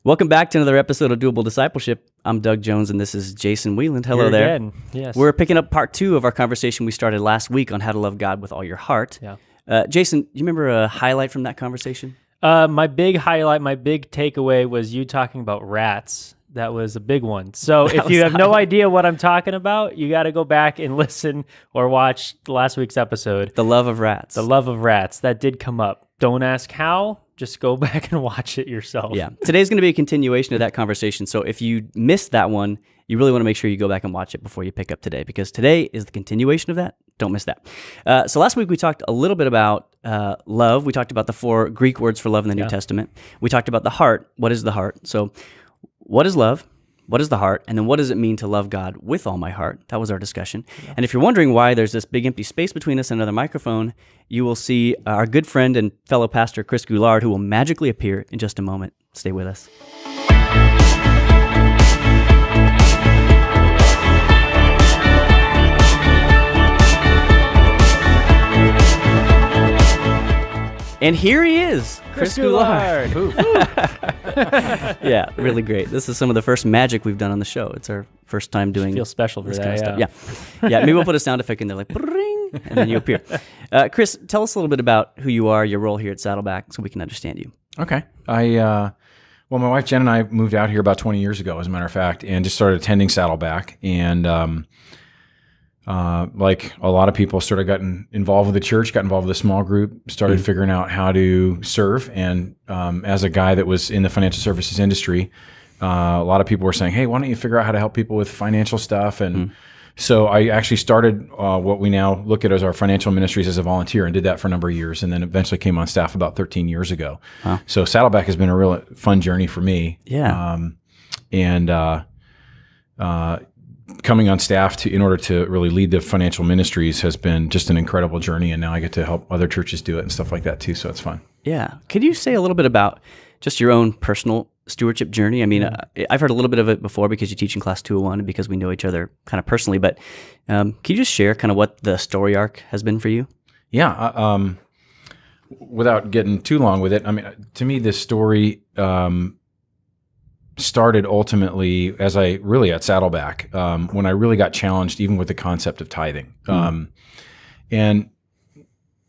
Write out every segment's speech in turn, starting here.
Welcome back to another episode of Doable Discipleship. I'm Doug Jones, and this is Jason Wheeland. Hello Here there. Again. Yes. We're picking up part 2 of our conversation we started last week on how to love God with all your heart. Yeah. Jason, do you remember a highlight from that conversation? My big highlight, my big takeaway was you talking about rats. That was a big one. So if you have no idea what I'm talking about, you got to go back and listen or watch last week's episode. The love of rats. The love of rats. That did come up. Don't ask how. Just go back and watch it yourself. Yeah. Today's going to be a continuation of that conversation. So if you missed that one, you really want to make sure you go back and watch it before you pick up today, because today is the continuation of that. Don't miss that. So last week we talked a little bit about love. We talked about the 4 Greek words for love in the New Testament. We talked about the heart. What is the heart? So what is love? What is the heart? And then what does it mean to love God with all my heart? That was our discussion. Yeah. And if you're wondering why there's this big empty space between us and another microphone, you will see our good friend and fellow pastor, Chris Goulard, who will magically appear in just a moment. Stay with us. And here he is, Chris Goulard. Yeah, really great. This is some of the first magic we've done on the show. It's our first time doing. Feel special for this that. Kind of stuff. Yeah. Maybe we'll put a sound effect in there, like ring, and then you appear. Chris, tell us a little bit about who you are, your role here at Saddleback, so we can understand you. Okay. Well, my wife Jen and I moved out here about 20 years ago, as a matter of fact, and just started attending Saddleback, and like a lot of people, sort of gotten involved with the church, got involved with a small group, started figuring out how to serve. And as a guy that was in the financial services industry, a lot of people were saying, hey, why don't you figure out how to help people with financial stuff? And so I actually started what we now look at as our financial ministries as a volunteer, and did that for a number of years, and then eventually came on staff about 13 years ago. Wow. So Saddleback has been a real fun journey for me. Yeah. Coming on staff in order to really lead the financial ministries has been just an incredible journey, and now I get to help other churches do it and stuff like that too, so it's fun. Yeah. Could you say a little bit about just your own personal stewardship journey? I mean, I've heard a little bit of it before because you teach in Class 201 and because we know each other kind of personally, but can you just share kind of what the story arc has been for you? Yeah. Without getting too long with it, I mean, to me, this story started ultimately as at Saddleback, when I really got challenged even with the concept of tithing. And,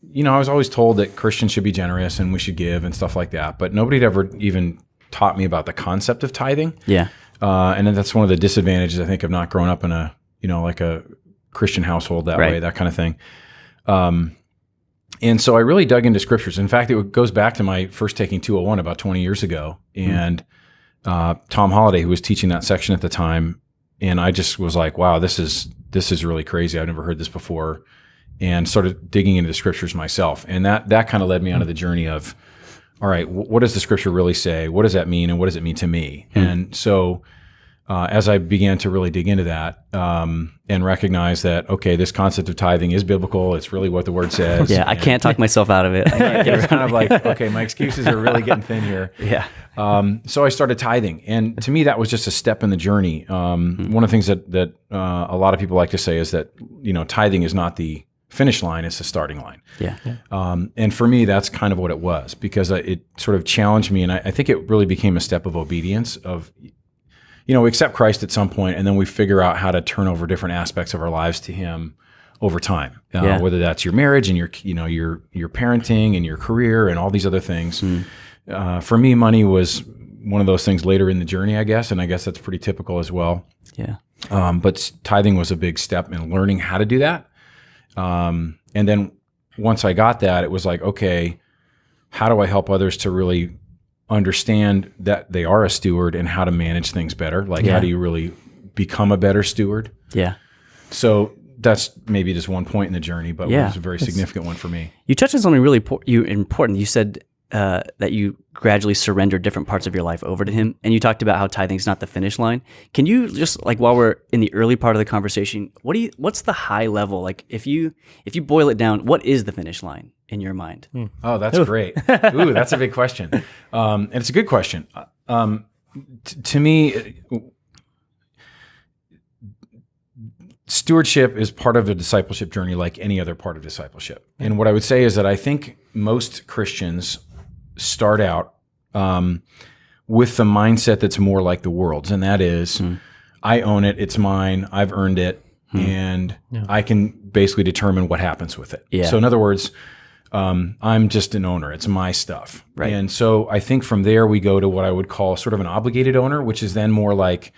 you know, I was always told that Christians should be generous and we should give and stuff like that, but nobody had ever even taught me about the concept of tithing. Yeah. And then that's one of the disadvantages, I think, of not growing up in a, you know, like a Christian household that way, that kind of thing. And so I really dug into scriptures. In fact, it goes back to my first taking 201 about 20 years ago. And Tom Holliday, who was teaching that section at the time, and I just was like, wow, this is really crazy. I've never heard this before, and started digging into the scriptures myself. And that kind of led me onto the journey of, all right, what does the scripture really say? What does that mean? And what does it mean to me? And so as I began to really dig into that and recognize that, okay, this concept of tithing is biblical. It's really what the word says. Yeah, I can't talk myself out of it. It's kind of like, okay, my excuses are really getting thin here. Yeah. So I started tithing, and to me, that was just a step in the journey. One of the things that a lot of people like to say is that, you know, tithing is not the finish line, it's the starting line. Yeah. And for me, that's kind of what it was, because it sort of challenged me, and I think it really became a step of obedience of, you know, we accept Christ at some point, and then we figure out how to turn over different aspects of our lives to Him over time. Whether that's your marriage and your parenting and your career and all these other things. For me, money was one of those things later in the journey, I guess, and I guess that's pretty typical as well. Yeah. But tithing was a big step in learning how to do that. And then once I got that, it was like, okay, how do I help others to really understand that they are a steward and how to manage things better? Like, how do you really become a better steward? Yeah. So that's maybe just one point in the journey, but it was a very significant one for me. You touched on something really important. You said that you gradually surrendered different parts of your life over to Him, and you talked about how tithing is not the finish line. Can you just, like, while we're in the early part of the conversation, what's the high level? Like, if you boil it down, what is the finish line in your mind? Oh, that's great. Ooh, that's a big question. And it's a good question. To me, stewardship is part of a discipleship journey like any other part of discipleship. And what I would say is that I think most Christians start out with the mindset that's more like the world's, and that is, I own it, it's mine, I've earned it, and I can basically determine what happens with it. Yeah. So in other words, I'm just an owner. It's my stuff. Right. And so I think from there we go to what I would call sort of an obligated owner, which is then more like,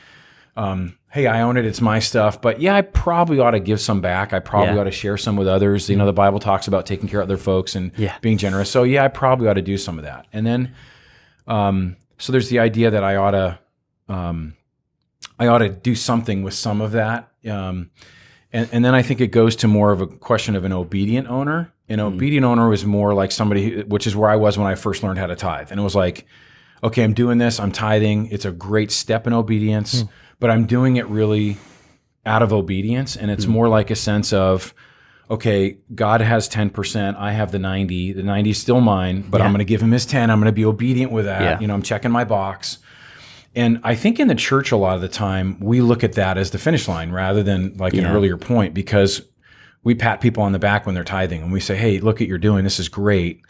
hey, I own it. It's my stuff. But yeah, I probably ought to give some back. I probably ought to share some with others. You know, the Bible talks about taking care of other folks and being generous. So yeah, I probably ought to do some of that. And then, so there's the idea that I ought to do something with some of that. And then I think it goes to more of a question of an obedient owner. An obedient owner was more like somebody, which is where I was when I first learned how to tithe. And it was like, okay, I'm doing this, I'm tithing. It's a great step in obedience, but I'm doing it really out of obedience. And it's more like a sense of, okay, God has 10%, I have the 90. The 90 is still mine, but I'm going to give him his 10. I'm going to be obedient with that. Yeah. You know, I'm checking my box. And I think in the church a lot of the time, we look at that as the finish line rather than like an earlier point, because we pat people on the back when they're tithing and we say, hey, look what you're doing. This is great.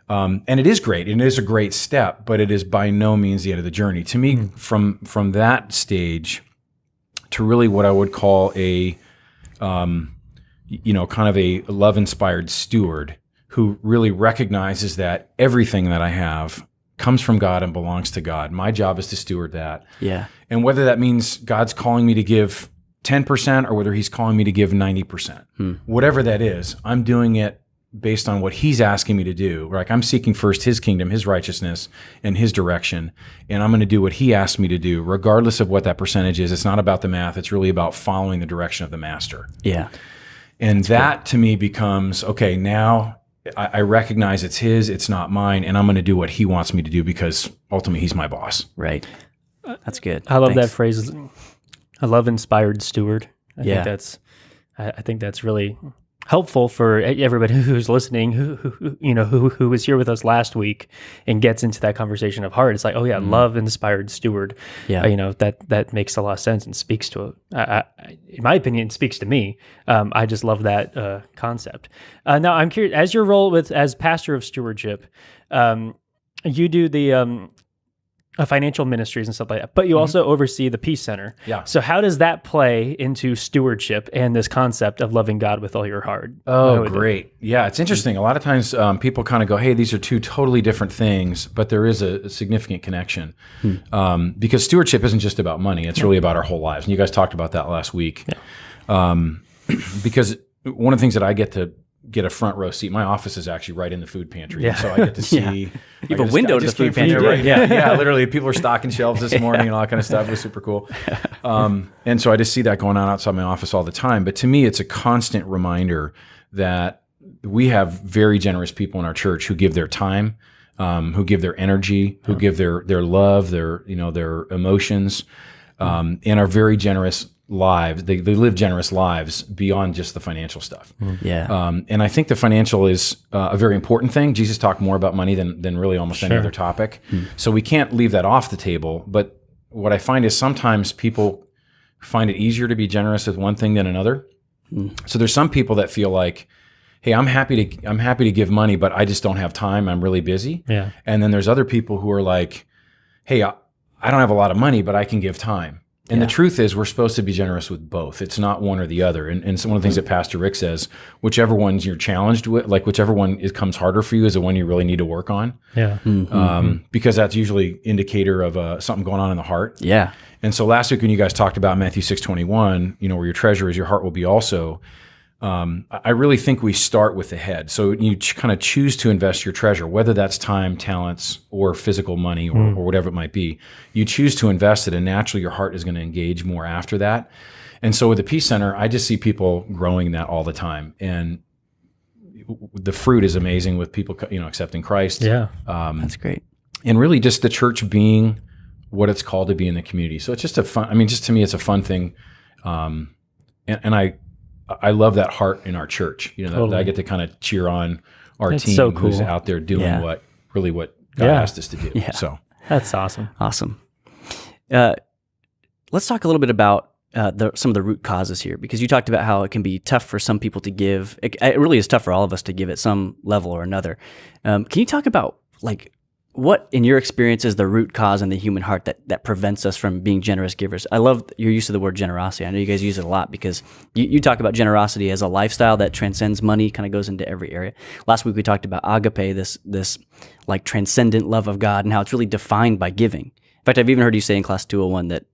And it is great. And it is a great step, but it is by no means the end of the journey. To me, from that stage to really what I would call a, you know, kind of a love-inspired steward who really recognizes that everything that I have comes from God and belongs to God. My job is to steward that. Yeah. And whether that means God's calling me to give 10% or whether he's calling me to give 90%, whatever that is, I'm doing it based on what he's asking me to do. Like I'm seeking first his kingdom, his righteousness, and his direction. And I'm going to do what he asked me to do, regardless of what that percentage is. It's not about the math. It's really about following the direction of the master. Yeah. And that to me becomes, okay, now I recognize it's his, it's not mine, and I'm going to do what he wants me to do because ultimately he's my boss. Right. That's good. I love Thanks. that phrase. I love inspired steward. I Yeah. think that's really helpful for everybody who's listening, who was here with us last week and gets into that conversation of heart. It's like, oh yeah, love inspired steward. Yeah. That makes a lot of sense and speaks to in my opinion, speaks to me. I just love that concept. Now I'm curious, as your role as pastor of stewardship, you do the financial ministries and stuff like that, but you also oversee the Peace Center. Yeah. So how does that play into stewardship and this concept of loving God with all your heart? Oh, great. Yeah, it's interesting. A lot of times people kind of go, hey, these are two totally different things, but there is a significant connection because stewardship isn't just about money. It's really about our whole lives. And you guys talked about that last week. Yeah. Because one of the things that I get a front row seat. My office is actually right in the food pantry. Yeah. So I get to see. You have a window to the food pantry. Right? Yeah, literally. People are stocking shelves this morning and all that kind of stuff. It was super cool. And so I just see that going on outside my office all the time. But to me, it's a constant reminder that we have very generous people in our church who give their time, who give their energy, who give their love, their emotions, and are very generous lives. They live generous lives beyond just the financial stuff. Yeah. And I think the financial is a very important thing. Jesus talked more about money than really almost any other topic. So we can't leave that off the table. But what I find is sometimes people find it easier to be generous with one thing than another. So there's some people that feel like, hey, I'm happy to give money, but I just don't have time. I'm really busy. Yeah. And then there's other people who are like, hey, I don't have a lot of money, but I can give time. And the truth is we're supposed to be generous with both. It's not one or the other. And so one of the things that Pastor Rick says, whichever ones you're challenged with, like whichever one comes harder for you is the one you really need to work on. Yeah. Because that's usually indicator of something going on in the heart. Yeah. And so last week when you guys talked about Matthew 6:21, where your treasure is, your heart will be also. I really think we start with the head. So you kind of choose to invest your treasure, whether that's time, talents, or physical money, or whatever it might be. You choose to invest it, and naturally your heart is going to engage more after that. And so with the Peace Center, I just see people growing that all the time. And the fruit is amazing with people, accepting Christ. Yeah, that's great. And really just the church being what it's called to be in the community. So it's just just to me, it's a fun thing. And I love that heart in our church. That I get to kind of cheer on our team who's out there doing what God asked us to do. Yeah. So that's awesome. Awesome. Let's talk a little bit about some of the root causes here, because you talked about how it can be tough for some people to give. It really is tough for all of us to give at some level or another. Can you talk about what, in your experience, is the root cause in the human heart that prevents us from being generous givers? I love your use of the word generosity. I know you guys use it a lot because you talk about generosity as a lifestyle that transcends money, kind of goes into every area. Last week we talked about agape, this like transcendent love of God, and how it's really defined by giving. In fact, I've even heard you say in class 201 that,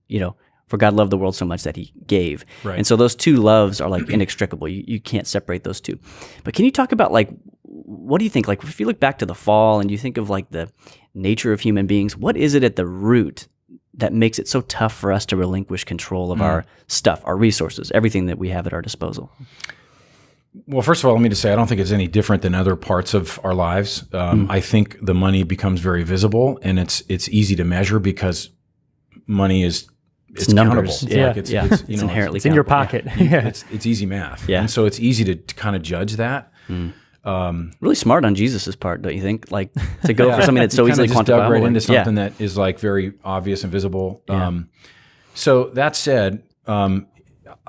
for God loved the world so much that he gave. Right. And so those two loves are like inextricable. You can't separate those two. But can you talk about like, what do you think? Like if you look back to the fall and you think of like the nature of human beings, what is it at the root that makes it so tough for us to relinquish control of our stuff, our resources, everything that we have at our disposal? Well, first of all, let me just say, I don't think it's any different than other parts of our lives. I think the money becomes very visible, and it's easy to measure because money is numbers. countable. Yeah, Like it's inherently It's in your countable. pocket. Yeah. it's easy math. Yeah. And so it's easy to kind of judge that. Really smart on Jesus's part, don't you think? Like to go for something that's so You easily kinda just dug quantifiable. right into something that is like very obvious and visible. So that said,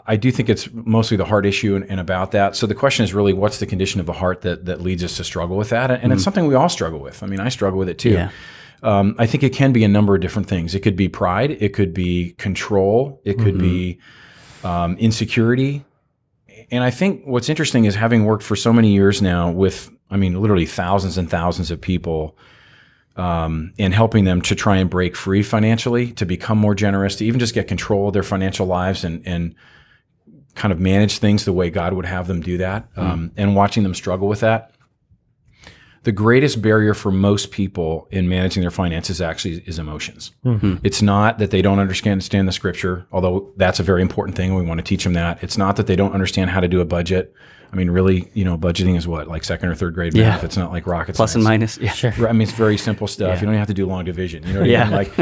I do think it's mostly the heart issue and about that. So the question is really, what's the condition of the heart that leads us to struggle with that? And it's something we all struggle with. I mean, I struggle with it too. Yeah. I think it can be a number of different things. It could be pride. It could be control. It could be insecurity. And I think what's interesting is having worked for so many years now with, literally thousands and thousands of people, and helping them to try and break free financially, to become more generous, to even just get control of their financial lives and kind of manage things the way God would have them do that, and watching them struggle with that. The greatest barrier for most people in managing their finances actually is emotions. It's not that they don't understand the scripture, although that's a very important thing. We want to teach them that. It's not that they don't understand how to do a budget. Really, budgeting is what, like second or third grade math. Yeah. It's not like rocket Plus and science. minus. Yeah, sure. Right, it's very simple stuff. Yeah. You don't even have to do long division. You know what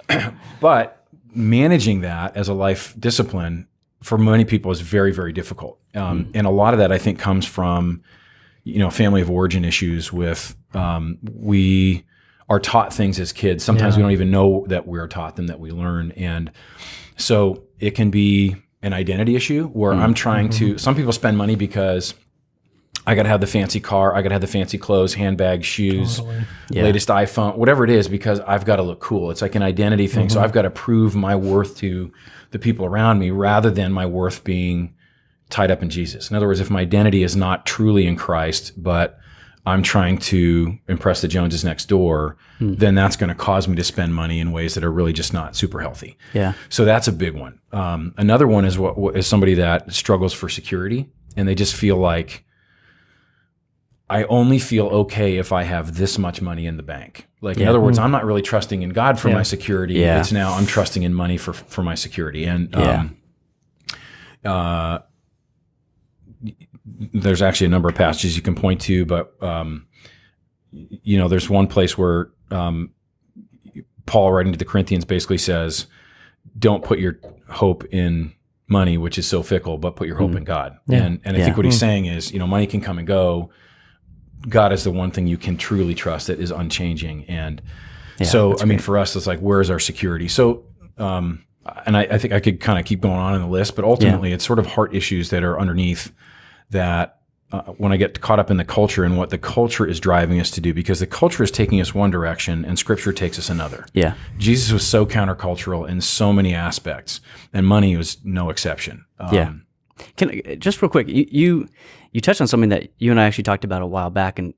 I mean? But managing that as a life discipline for many people is very, very difficult. And a lot of that, I think, comes from family of origin issues with, we are taught things as kids. Sometimes we don't even know that we're taught them, that we learn. And so it can be an identity issue where I'm trying to, some people spend money because I got to have the fancy car, I got to have the fancy clothes, handbags, shoes, latest iPhone, whatever it is, because I've got to look cool. It's like an identity thing. So I've got to prove my worth to the people around me rather than my worth being tied up in Jesus. In other words, if my identity is not truly in Christ, but I'm trying to impress the Joneses next door, then that's going to cause me to spend money in ways that are really just not super healthy. Yeah. So that's a big one. Another one is what is somebody that struggles for security, and they just feel like, I only feel okay if I have this much money in the bank. Like, in other words, I'm not really trusting in God for my security. Yeah. It's now I'm trusting in money for my security. And there's actually a number of passages you can point to, but there's one place where Paul, writing to the Corinthians, basically says, "Don't put your hope in money, which is so fickle, but put your hope in God." And I think what he's saying is, money can come and go. God is the one thing you can truly trust that is unchanging. And so, for us, it's like, where is our security? So, and I think I could kind of keep going on in the list, but ultimately it's sort of heart issues that are underneath that, when I get caught up in the culture and what the culture is driving us to do, because the culture is taking us one direction and scripture takes us another. Yeah. Jesus was so countercultural in so many aspects, and money was no exception. Just real quick, you touched on something that you and I actually talked about a while back, and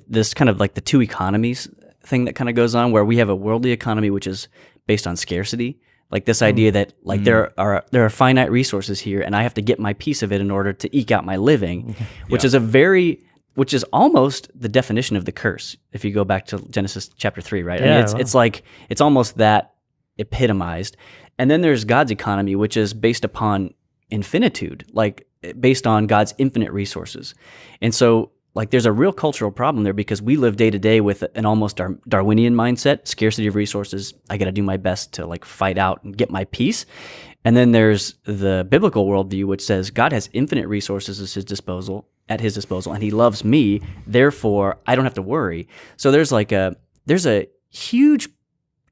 this kind of like the two economies thing that kind of goes on, where we have a worldly economy which is based on scarcity, like this idea that like there are finite resources here, and I have to get my piece of it in order to eke out my living, which is almost the definition of the curse. If you go back to Genesis chapter 3, right? It's like it's almost that epitomized. And then there's God's economy, which is based upon infinitude, like based on God's infinite resources. And so like there's a real cultural problem there, because we live day to day with an almost Darwinian mindset, scarcity of resources. I got to do my best to like fight out and get my piece. And then there's the biblical worldview, which says God has infinite resources at his disposal, and he loves me. Therefore, I don't have to worry. So there's a huge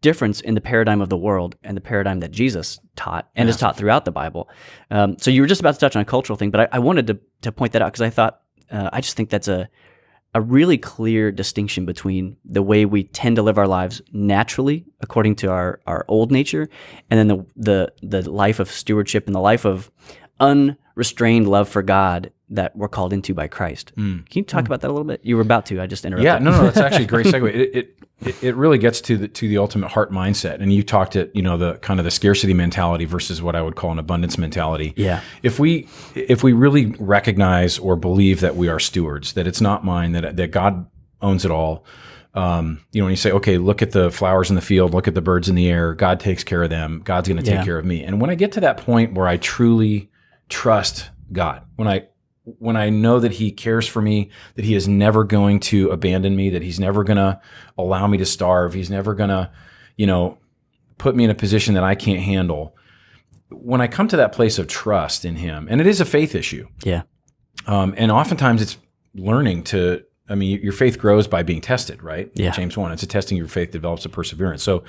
difference in the paradigm of the world and the paradigm that Jesus taught and is taught throughout the Bible. So you were just about to touch on a cultural thing, but I wanted to point that out, because I thought, I just think that's a really clear distinction between the way we tend to live our lives naturally according to our old nature, and then the life of stewardship and the life of unrestrained love for God that we're called into by Christ. Can you talk about that a little bit? You were about to. I just interrupted. Yeah, no, that's actually a great segue. It really gets to the ultimate heart mindset. And you talked at, the kind of the scarcity mentality versus what I would call an abundance mentality. Yeah. If we really recognize or believe that we are stewards, that it's not mine, that God owns it all. When you say, okay, look at the flowers in the field, look at the birds in the air, God takes care of them, God's going to take care of me. And when I get to that point where I truly trust God, when I know that he cares for me, that he is never going to abandon me, that he's never going to allow me to starve, he's never going to, put me in a position that I can't handle. When I come to that place of trust in him, and it is a faith issue. Yeah. And oftentimes it's learning your faith grows by being tested, right? Yeah. James 1, it's a testing your faith develops a perseverance. So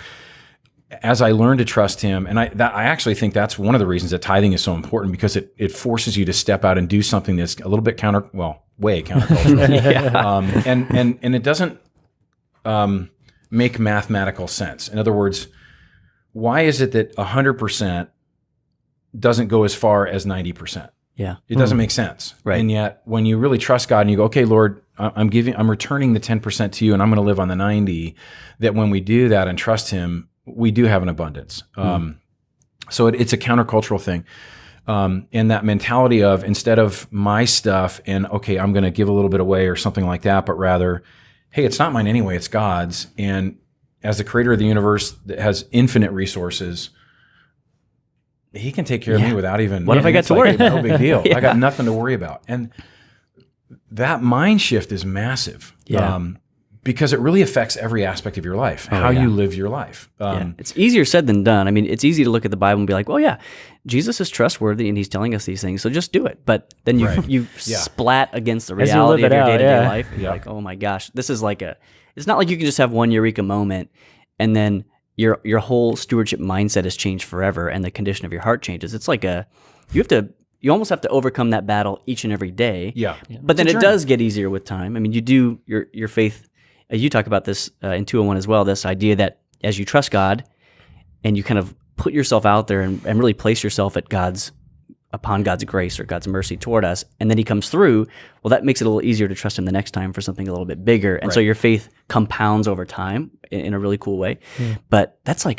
as I learn to trust him, and I actually think that's one of the reasons that tithing is so important, because it forces you to step out and do something that's a little bit way countercultural. And it doesn't make mathematical sense. In other words, why is it that 100% doesn't go as far as 90%? Yeah. It doesn't make sense. Right. And yet when you really trust God and you go, okay, Lord, I'm returning the 10% to you and I'm going to live on the 90, that when we do that and trust him, we do have an abundance. So it's a countercultural thing. And that mentality of, instead of my stuff and, okay, I'm going to give a little bit away or something like that, but rather, hey, it's not mine anyway, it's God's. And as the creator of the universe that has infinite resources, he can take care of me without even... What if I got to worry? No big deal. I got nothing to worry about. And that mind shift is massive. Yeah. Because it really affects every aspect of your life, how you live your life. It's easier said than done. I mean, it's easy to look at the Bible and be like, well, yeah, Jesus is trustworthy and he's telling us these things, so just do it. But then you splat against the reality of your day-to-day life. And you're like, oh my gosh, this is it's not like you can just have one eureka moment and then your whole stewardship mindset has changed forever and the condition of your heart changes. It's like you almost have to overcome that battle each and every day. Yeah. But then it does get easier with time. I mean, you do your faith. You talk about this in 201 as well, this idea that as you trust God and you kind of put yourself out there and really place yourself upon God's grace or God's mercy toward us, and then he comes through, well, that makes it a little easier to trust him the next time for something a little bit bigger. And so your faith compounds over time in a really cool way. But that's a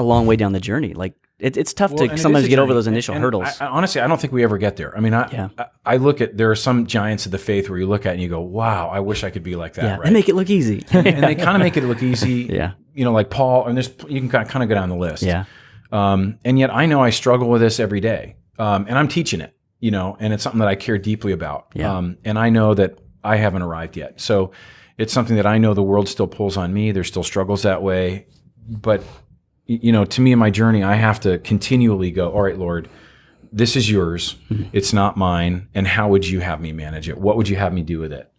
long way down the journey. Like, it's tough to sometimes get over those initial hurdles. Honestly, I don't think we ever get there. I mean, I look at, there are some giants of the faith where you look at and you go, wow, I wish I could be like that. Yeah, right? they make it look easy. and they kind of make it look easy. Yeah. Like Paul, and you can kind of go down the list. Yeah. And yet I know I struggle with this every day. And I'm teaching it, and it's something that I care deeply about. Yeah. And I know that I haven't arrived yet. So it's something that I know the world still pulls on me. There's still struggles that way. But to me in my journey, I have to continually go, all right, Lord, this is yours. Mm-hmm. It's not mine. And how would you have me manage it? What would you have me do with it?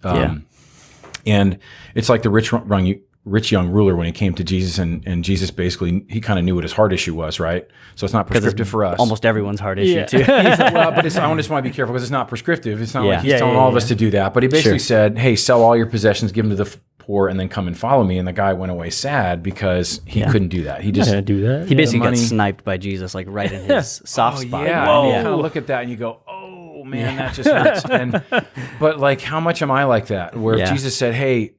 And it's like the rich young ruler when he came to Jesus, and Jesus basically, he kind of knew what his heart issue was, right? So it's not prescriptive for us. Almost everyone's heart issue too. Well, but I just want to be careful because it's not prescriptive. It's not like he's telling all of us to do that. But he basically said, hey, sell all your possessions, give them to the poor, and then come and follow me. And the guy went away sad because he couldn't do that. He just can't do that. He basically got sniped by Jesus, like right in his soft spot. Yeah. And you kind of look at that and you go, oh man, that just hurts. But like, how much am I like that? Where if Jesus said, hey,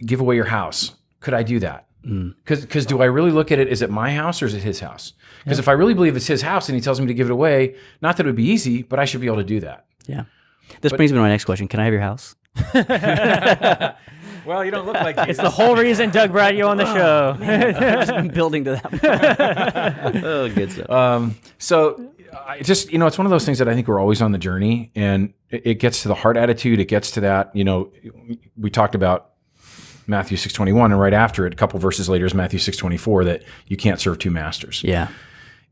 give away your house, could I do that? Because do I really look at it, is it my house or is it his house? Because if I really believe it's his house and he tells me to give it away, not that it would be easy, but I should be able to do that. Yeah. This brings me to my next question. Can I have your house? Well, you don't look like Jesus. It's the whole reason Doug brought you on the show. I've just been building to that. Oh, good stuff. So I just, it's one of those things that I think we're always on the journey, and it gets to the heart attitude. It gets to that, we talked about Matthew 6:21, and right after it, a couple verses later, is Matthew 6:24, that you can't serve two masters. Yeah.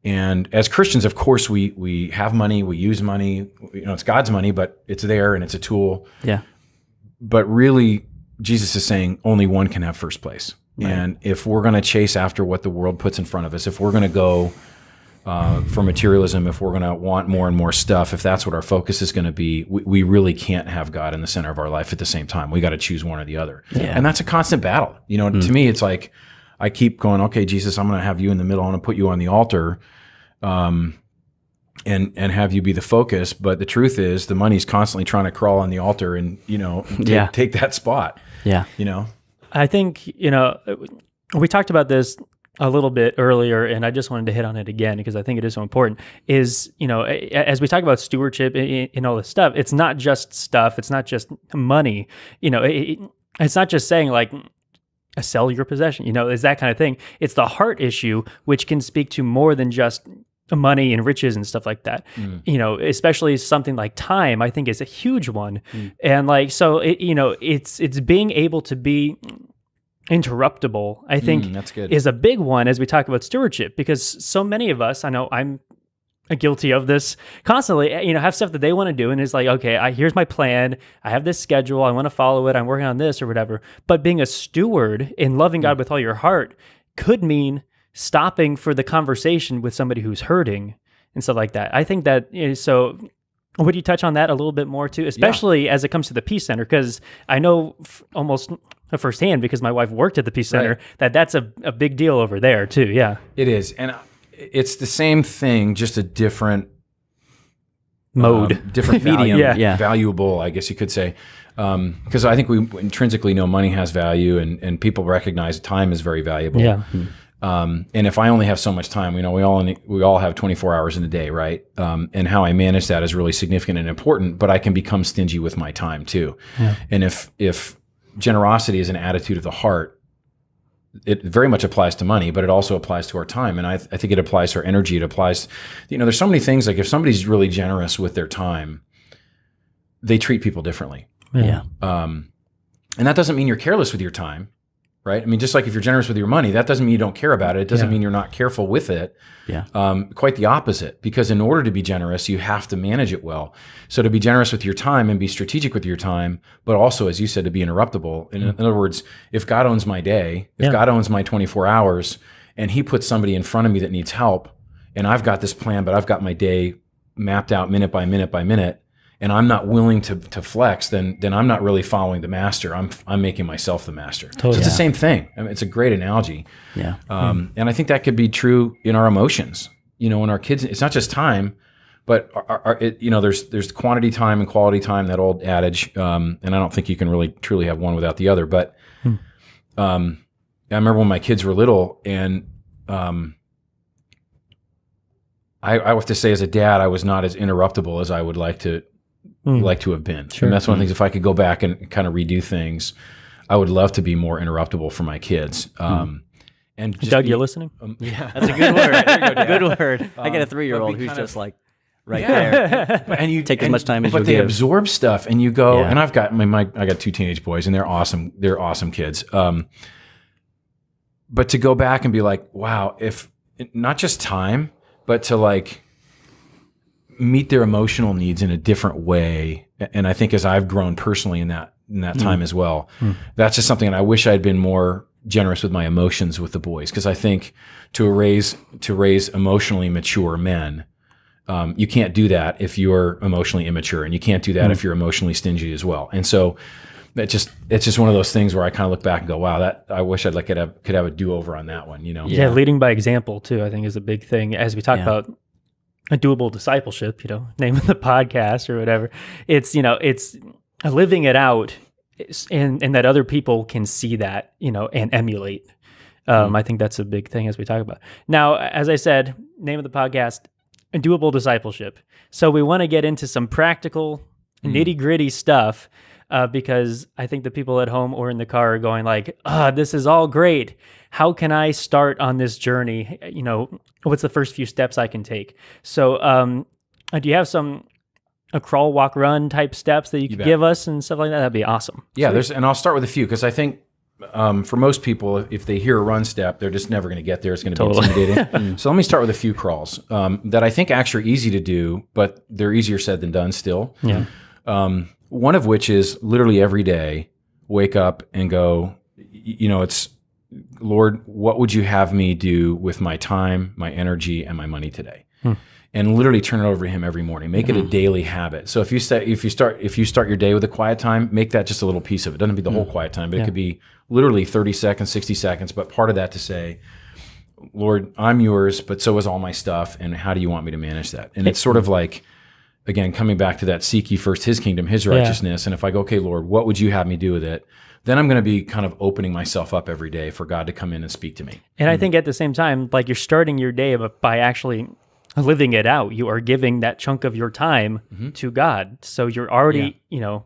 And as Christians, of course, we have money, we use money. It's God's money, but it's there and it's a tool. Yeah. But really, Jesus is saying only one can have first place. Right. And if we're going to chase after what the world puts in front of us, if we're going to go for materialism, if we're going to want more and more stuff, if that's what our focus is going to be, we really can't have God in the center of our life at the same time. We got to choose one or the other. Yeah. And that's a constant battle. To me, it's like, I keep going, okay, Jesus, I'm going to have you in the middle. I'm going to put you on the altar, and have you be the focus. But the truth is the money's constantly trying to crawl on the altar and, take that spot. Yeah. I think, we talked about this a little bit earlier, and I just wanted to hit on it again because I think it is so important, is, as we talk about stewardship and all this stuff, it's not just stuff. It's not just money. It's not just saying like, sell your possession, is that kind of thing. It's the heart issue, which can speak to more than just money and riches and stuff like that. Especially something like time, I think is a huge one. And like, so it's being able to be interruptible, I think that's good. is a big one as we talk about stewardship, because so many of us, I know I'm guilty of this constantly, have stuff that they want to do. And it's like, okay, here's my plan. I have this schedule. I want to follow it. I'm working on this or whatever. But being a steward and loving God with all your heart could mean stopping for the conversation with somebody who's hurting and stuff like that. I think that, so would you touch on that a little bit more too, especially as it comes to the Peace Center? Because I know almost firsthand, because my wife worked at the Peace Center, that's a big deal over there too. Yeah, it is. And it's the same thing, just a different mode, different medium, value, valuable, I guess you could say. Because I think we intrinsically know money has value, and people recognize time is very valuable. Yeah. And if I only have so much time, we all have 24 hours in a day, right? And how I manage that is really significant and important. But I can become stingy with my time too. Yeah. And if generosity is an attitude of the heart, it very much applies to money, but it also applies to our time. And I think it applies to our energy. It applies, there's so many things, like if somebody's really generous with their time, they treat people differently. Yeah. And that doesn't mean you're careless with your time, right? I mean, just like if you're generous with your money, that doesn't mean you don't care about it. It doesn't mean you're not careful with it. Yeah. Quite the opposite, because in order to be generous, you have to manage it well. So to be generous with your time and be strategic with your time, but also, as you said, to be interruptible. In other words, if God owns my day, if God owns my 24 hours, and he puts somebody in front of me that needs help, and I've got this plan, but I've got my day mapped out minute by minute by minute, and I'm not willing to flex, then I'm not really following the master. I'm making myself the master. Totally. So it's the same thing. I mean, it's a great analogy. Yeah. And I think that could be true in our emotions. When our kids, it's not just time, but there's quantity time and quality time, that old adage. And I don't think you can really truly have one without the other. But I remember when my kids were little, and I have to say, as a dad, I was not as interruptible as I would like to have been. Sure. And that's one of the things, if I could go back and kind of redo things, I would love to be more interruptible for my kids. And Doug, you're listening? Yeah, that's a good word. There you go, good word. I got a 3-year-old who's just like right there. And you take as much time as you But they absorb stuff, and you go, and I've got I got 2 teenage boys, and they're awesome. They're awesome kids. But to go back and be like, wow, if not just time, but to like meet their emotional needs in a different way. And I think as I've grown personally in that time as well, that's just something that I wish I'd been more generous with my emotions with the boys. Because I think to raise emotionally mature men, you can't do that if you're emotionally immature, and you can't do that if you're emotionally stingy as well. And so it's just one of those things where I kind of look back and go, wow, that I wish I'd could have a do-over on that one. Yeah, leading by example too, I think, is a big thing as we talk about a doable discipleship, name of the podcast or whatever. It's, it's living it out, and that other people can see that, and emulate. I think that's a big thing as we talk about. Now, as I said, name of the podcast, a doable discipleship. So we want to get into some practical, nitty-gritty stuff, because I think the people at home or in the car are going like, this is all great. How can I start on this journey? What's the first few steps I can take? So do you have a crawl, walk, run type steps that you could give us and stuff like that? That'd be awesome. Yeah, and I'll start with a few, because I think for most people, if they hear a run step, they're just never going to get there. It's going to be intimidating. So let me start with a few crawls that I think actually are easy to do, but they're easier said than done still. Yeah. One of which is literally every day, wake up and go, Lord, what would you have me do with my time, my energy, and my money today? And literally turn it over to him every morning. Make it a daily habit. So if you start your day with a quiet time, make that just a little piece of it. It doesn't be the whole quiet time, but it could be literally 30 seconds, 60 seconds. But part of that to say, Lord, I'm yours, but so is all my stuff. And how do you want me to manage that? And it's sort of like, again, coming back to that, seek ye first his kingdom, his righteousness. And if I go, okay, Lord, what would you have me do with it? Then I'm going to be kind of opening myself up every day for God to come in and speak to me. And I think at the same time, like you're starting your day by actually living it out. You are giving that chunk of your time to God. So you're already,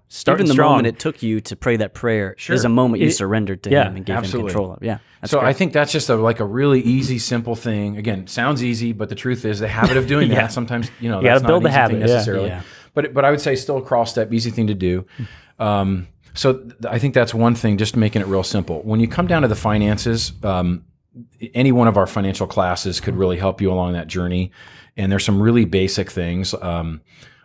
starting Even the strong. moment it took you to pray that prayer is a moment you surrendered to him and gave him control of. Yeah. So I think that's just a really easy, simple thing. Again, sounds easy, but the truth is the habit of doing that sometimes, that's gotta not build an the easy habit, thing necessarily. Yeah. But I would say still a crawl step, easy thing to do. I think that's one thing, just making it real simple. When you come down to the finances, any one of our financial classes could really help you along that journey. And there's some really basic things.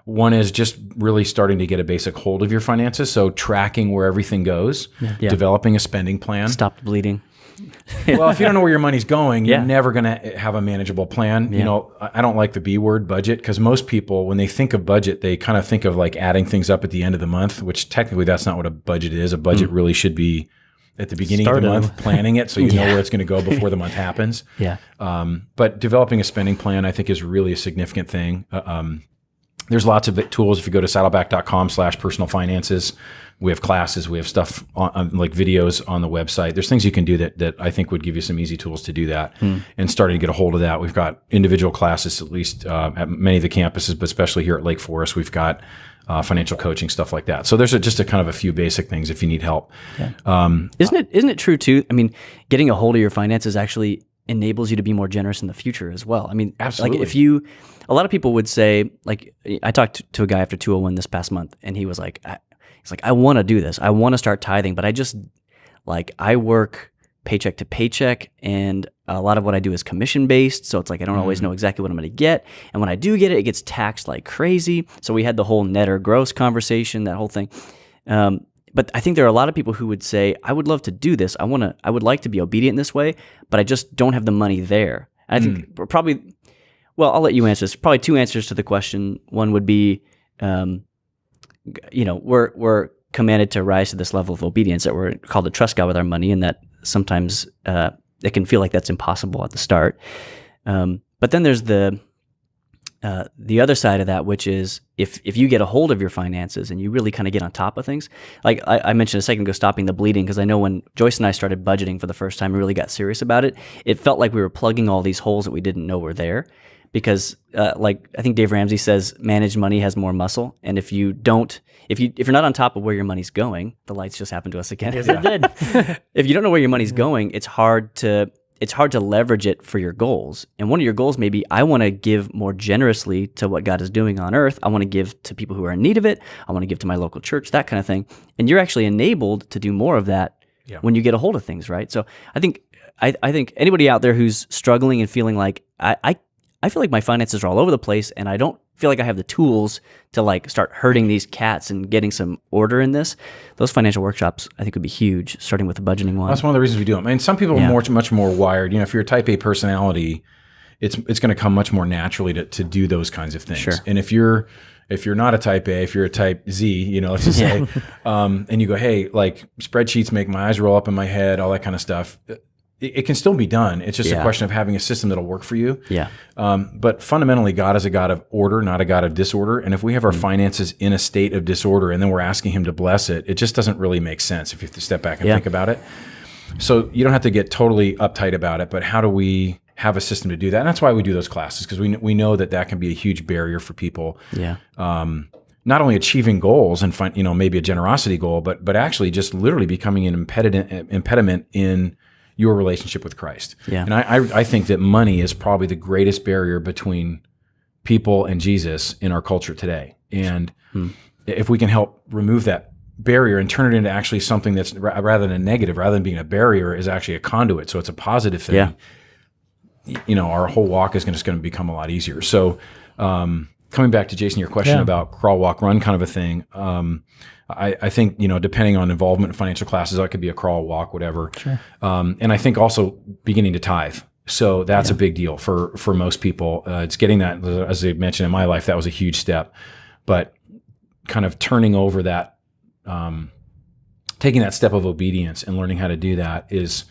One is just really starting to get a basic hold of your finances. So tracking where everything goes, developing a spending plan. Stop the bleeding. Well, if you don't know where your money's going, you're never going to have a manageable plan. I don't like the B word, budget, because most people, when they think of budget, they kind of think of like adding things up at the end of the month, which technically that's not what a budget is. A budget really should be at the beginning of the month, planning it so you know where it's going to go before the month happens. But developing a spending plan, I think, is really a significant thing. There's lots of tools. If you go to saddleback.com/personal finances, we have classes, we have stuff on like videos on the website. There's things you can do that I think would give you some easy tools to do that and starting to get a hold of that. We've got individual classes, at least at many of the campuses, but especially here at Lake Forest, we've got financial coaching, stuff like that. So there's just a kind of a few basic things if you need help. Isn't it true too? I mean, getting a hold of your finances actually enables you to be more generous in the future as well. I mean, absolutely. Like a lot of people would say, like, I talked to a guy after 201 this past month, and he was like, I want to do this. I want to start tithing, but I work paycheck to paycheck, and a lot of what I do is commission based. So it's like, I don't always know exactly what I'm going to get. And when I do get it, it gets taxed like crazy. So we had the whole net or gross conversation, that whole thing. But I think there are a lot of people who would say, I would love to do this. I would like to be obedient in this way, but I just don't have the money there. And I think we're probably, well, I'll let you answer this. Probably two answers to the question. One would be, we're commanded to rise to this level of obedience that we're called to trust God with our money, and that sometimes it can feel like that's impossible at the start. But then there's the other side of that, which is if you get a hold of your finances and you really kind of get on top of things, like I mentioned a second ago, stopping the bleeding, because I know when Joyce and I started budgeting for the first time, we really got serious about it. It felt like we were plugging all these holes that we didn't know were there, because like I think Dave Ramsey says, managed money has more muscle. And if you're not on top of where your money's going, the lights just happened to us again. Yes, it did. If you don't know where your money's going, it's hard to leverage it for your goals. And one of your goals may be, I want to give more generously to what God is doing on earth. I want to give to people who are in need of it. I want to give to my local church, that kind of thing. And you're actually enabled to do more of that when you get a hold of things, right? So I think anybody out there who's struggling and feeling like, I feel like my finances are all over the place, and I don't feel like I have the tools to like start herding these cats and getting some order in this. Those financial workshops, I think, would be huge, starting with the budgeting one. That's one of the reasons we do them. I mean, some people are much more wired. If you're a type A personality, it's going to come much more naturally to do those kinds of things. Sure. And if you're not a type A, if you're a type Z, let's just say, and you go, hey, like spreadsheets make my eyes roll up in my head, all that kind of stuff. It can still be done. It's just a question of having a system that'll work for you. Yeah. But fundamentally, God is a God of order, not a God of disorder. And if we have our finances in a state of disorder and then we're asking him to bless it, it just doesn't really make sense if you have to step back and think about it. So you don't have to get totally uptight about it, but how do we have a system to do that? And that's why we do those classes, because we know that can be a huge barrier for people. Yeah. Not only achieving goals and maybe a generosity goal, but actually just literally becoming an impediment in your relationship with Christ. Yeah. And I think that money is probably the greatest barrier between people and Jesus in our culture today. And if we can help remove that barrier and turn it into actually something that's rather than a negative, rather than being a barrier, is actually a conduit. So it's a positive thing. Yeah. Our whole walk is just going to become a lot easier. So coming back to Jason, your question about crawl, walk, run kind of a thing. I think, depending on involvement in financial classes, that could be a crawl, walk, whatever. Sure. And I think also beginning to tithe. So that's a big deal for most people. It's getting that, as I mentioned in my life, that was a huge step. But kind of turning over that, taking that step of obedience and learning how to do that is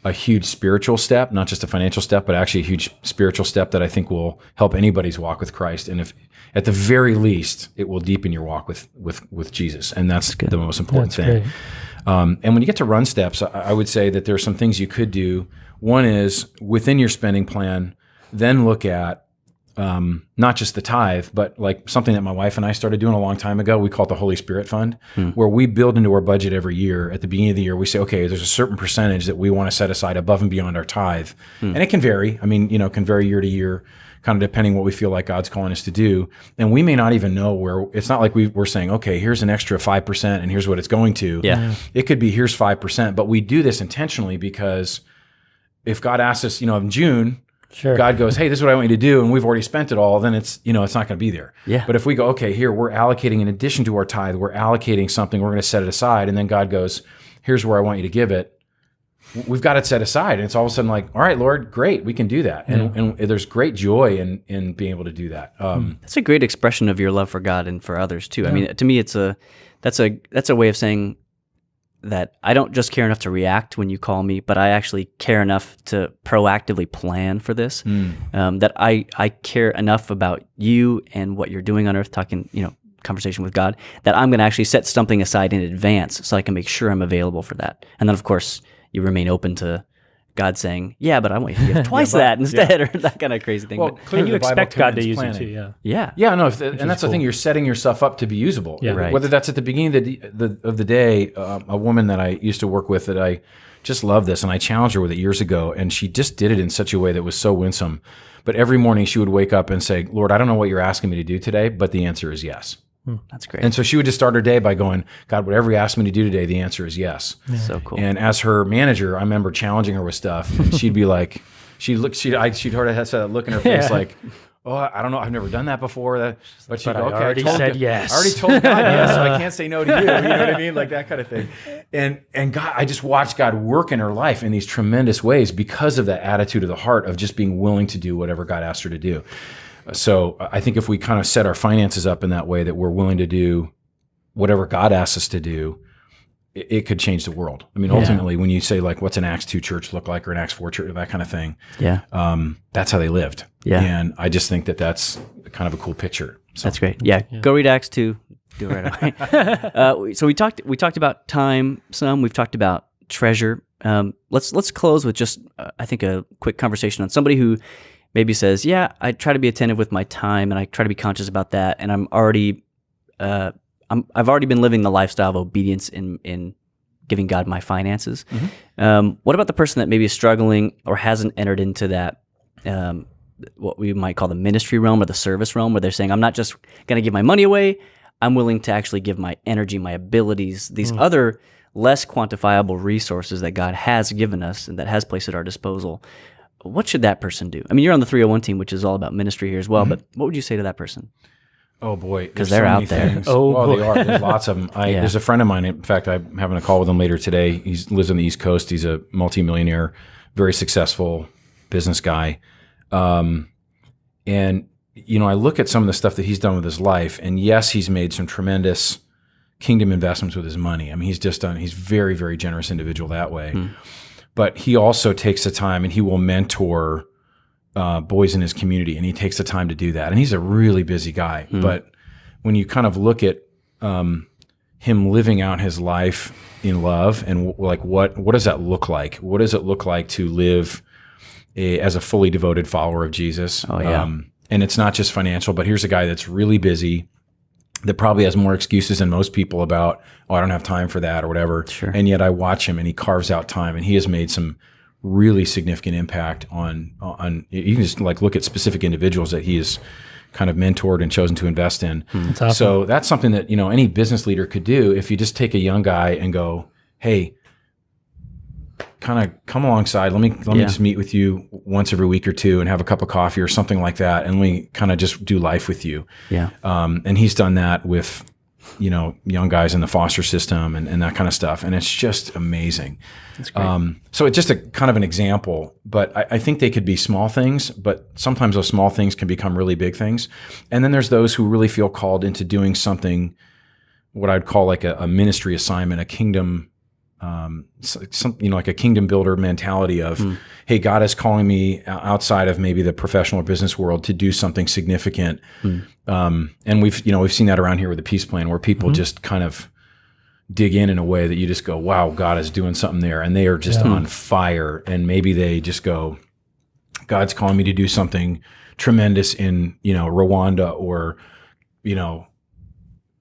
a huge spiritual step, not just a financial step, but actually a huge spiritual step that I think will help anybody's walk with Christ. And if at the very least, it will deepen your walk with Jesus. And that's the most important thing. And when you get to run steps, I would say that there are some things you could do. One is within your spending plan, then look at not just the tithe, but like something that my wife and I started doing a long time ago. We call it the Holy Spirit Fund, where we build into our budget every year. At the beginning of the year, we say, okay, there's a certain percentage that we want to set aside above and beyond our tithe. And it can vary. I mean, it can vary year to year, kind of depending what we feel like God's calling us to do. And we may not even know where. It's not like we're saying, okay, here's an extra 5% and here's what it's going to. Yeah. It could be here's 5%, but we do this intentionally because if God asks us, in June, Sure. God goes, hey, this is what I want you to do, and we've already spent it all, then it's not going to be there. Yeah. But if we go, okay, here, we're allocating in addition to our tithe, we're allocating something, we're going to set it aside, and then God goes, here's where I want you to give it. We've got it set aside, and it's all of a sudden like, all right, Lord, great, we can do that. And there's great joy in being able to do that. That's a great expression of your love for God and for others too. I mean, to me, that's a way of saying that I don't just care enough to react when you call me, but I actually care enough to proactively plan for this. That I care enough about you and what you're doing on earth, talking, conversation with God, that I'm going to actually set something aside in advance so I can make sure I'm available for that. And then, of course, you remain open to God saying, yeah, but I want you to give twice that instead, or that kind of crazy thing. Well, but, And you expect God to use planning. it too, yeah. Yeah, no, and that's the thing. You're setting yourself up to be usable. Yeah. Right. Whether that's at the beginning of the day, a woman that I used to work with that I just love this, and I challenged her with it years ago, and she just did it in such a way that was so winsome. But every morning she would wake up and say, Lord, I don't know what you're asking me to do today, but the answer is yes. That's great. And so she would just start her day by going, God, whatever you ask me to do today, the answer is yes. So cool. And as her manager, I remember challenging her with stuff, and she'd be like, she'd heard that look in her face like, oh, I don't know, I've never done that before. But she'd go, okay, I already said yes. I already told God yes, so I can't say no to you. You know what I mean? Like that kind of thing. And God, I just watched God work in her life in these tremendous ways because of that attitude of the heart of just being willing to do whatever God asked her to do. So I think if we kind of set our finances up in that way that we're willing to do whatever God asks us to do, it could change the world. I mean, ultimately, when you say like, what's an Acts 2 church look like or an Acts 4 church, that kind of thing, that's how they lived. Yeah. And I just think that that's kind of a cool picture. So. That's great. Yeah. Go read Acts 2. Do it right away. So we talked about time some. We've talked about treasure. Let's close with just I think a quick conversation on somebody who maybe says, yeah, I try to be attentive with my time and I try to be conscious about that. And I've already been living the lifestyle of obedience in giving God my finances. What about the person that maybe is struggling or hasn't entered into that, what we might call the ministry realm or the service realm, where they're saying, I'm not just going to give my money away. I'm willing to actually give my energy, my abilities, these other less quantifiable resources that God has given us and that has placed at our disposal. What should that person do? I mean, you're on the 301 team, which is all about ministry here as well, but what would you say to that person? Oh boy, because they're out there. Things. They are. There's lots of them. There's a friend of mine. In fact, I'm having a call with him later today. He lives on the East Coast. He's a multimillionaire, very successful business guy. And I look at some of the stuff that he's done with his life, and yes, he's made some tremendous kingdom investments with his money. I mean, he's very, very generous individual that way. But he also takes the time and he will mentor boys in his community, and he takes the time to do that. And he's a really busy guy. But when you kind of look at him living out his life in love, and like what does that look like? What does it look like to live as a fully devoted follower of Jesus? Oh, yeah. And it's not just financial, but here's a guy that's really busy, that probably has more excuses than most people about, I don't have time for that or whatever. Sure. And yet I watch him and he carves out time, and he has made some really significant impact on you can just like look at specific individuals that he has kind of mentored and chosen to invest in. That's awesome. So that's something that, any business leader could do if you just take a young guy and go, hey, kind of come alongside. Let me just meet with you once every week or two and have a cup of coffee or something like that. And we kind of just do life with you. Yeah. And he's done that with, young guys in the foster system and that kind of stuff. And it's just amazing. That's great. So it's just a kind of an example, but I think they could be small things, but sometimes those small things can become really big things. And then there's those who really feel called into doing something, what I'd call like a ministry assignment, a kingdom, like a kingdom builder mentality of, hey, God is calling me outside of maybe the professional or business world to do something significant. And we've seen that around here with the Peace Plan, where people just kind of dig in a way that you just go, wow, God is doing something there. And they are just on fire. And maybe they just go, God's calling me to do something tremendous in, Rwanda or,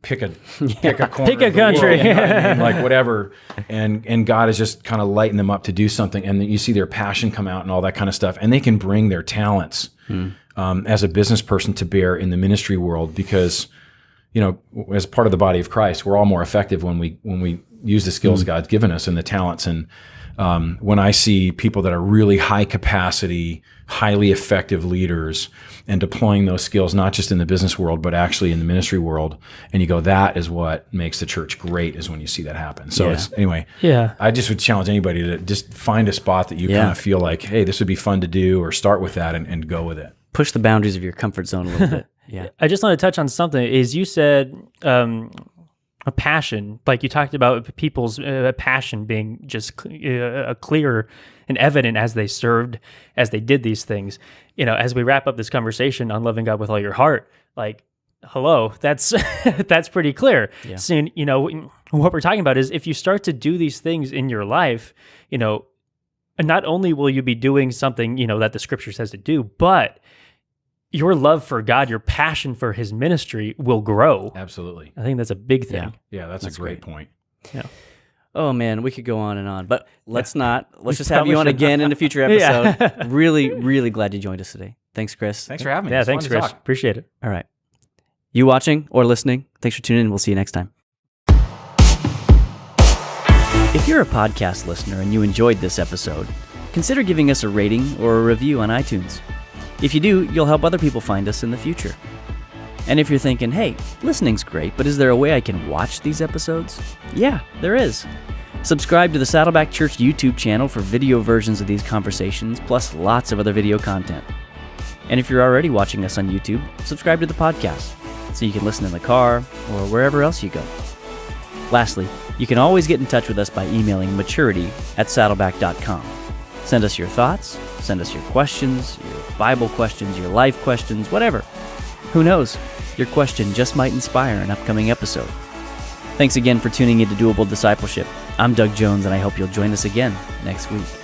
pick a corner, pick a country, like whatever, and God is just kind of lighting them up to do something, and you see their passion come out and all that kind of stuff, and they can bring their talents as a business person to bear in the ministry world, because as part of the body of Christ, we're all more effective when we use the skills God's given us and the talents. And when I see people that are really high capacity, highly effective leaders and deploying those skills, not just in the business world, but actually in the ministry world, and you go, that is what makes the church great, is when you see that happen. So I just would challenge anybody to just find a spot that you kind of feel like, hey, this would be fun to do, or start with that and go with it. Push the boundaries of your comfort zone a little bit. Yeah. I just want to touch on something. Is you said a passion, like you talked about people's passion being just clear and evident as they served, as they did these things. As we wrap up this conversation on loving God with all your heart, like, hello, that's that's pretty clear. Yeah. So, what we're talking about is, if you start to do these things in your life, not only will you be doing something, that the scripture says to do, but your love for God, your passion for his ministry will grow. Absolutely. I think that's a big thing. Yeah, that's a great point. Yeah. Oh man, we could go on and on, but let's not. Let's just have you on again in a future episode. Yeah. Really, really glad you joined us today. Thanks, Chris. Thanks for having me. Yeah, thanks, Chris. Appreciate it. All right. You watching or listening, thanks for tuning in. We'll see you next time. If you're a podcast listener and you enjoyed this episode, consider giving us a rating or a review on iTunes. If you do, you'll help other people find us in the future. And if you're thinking, hey, listening's great, but is there a way I can watch these episodes? Yeah, there is. Subscribe to the Saddleback Church YouTube channel for video versions of these conversations, plus lots of other video content. And if you're already watching us on YouTube, subscribe to the podcast so you can listen in the car or wherever else you go. Lastly, you can always get in touch with us by emailing maturity@saddleback.com. Send us your thoughts, send us your questions, your Bible questions, your life questions, whatever. Who knows? Your question just might inspire an upcoming episode. Thanks again for tuning in to Doable Discipleship. I'm Doug Jones, and I hope you'll join us again next week.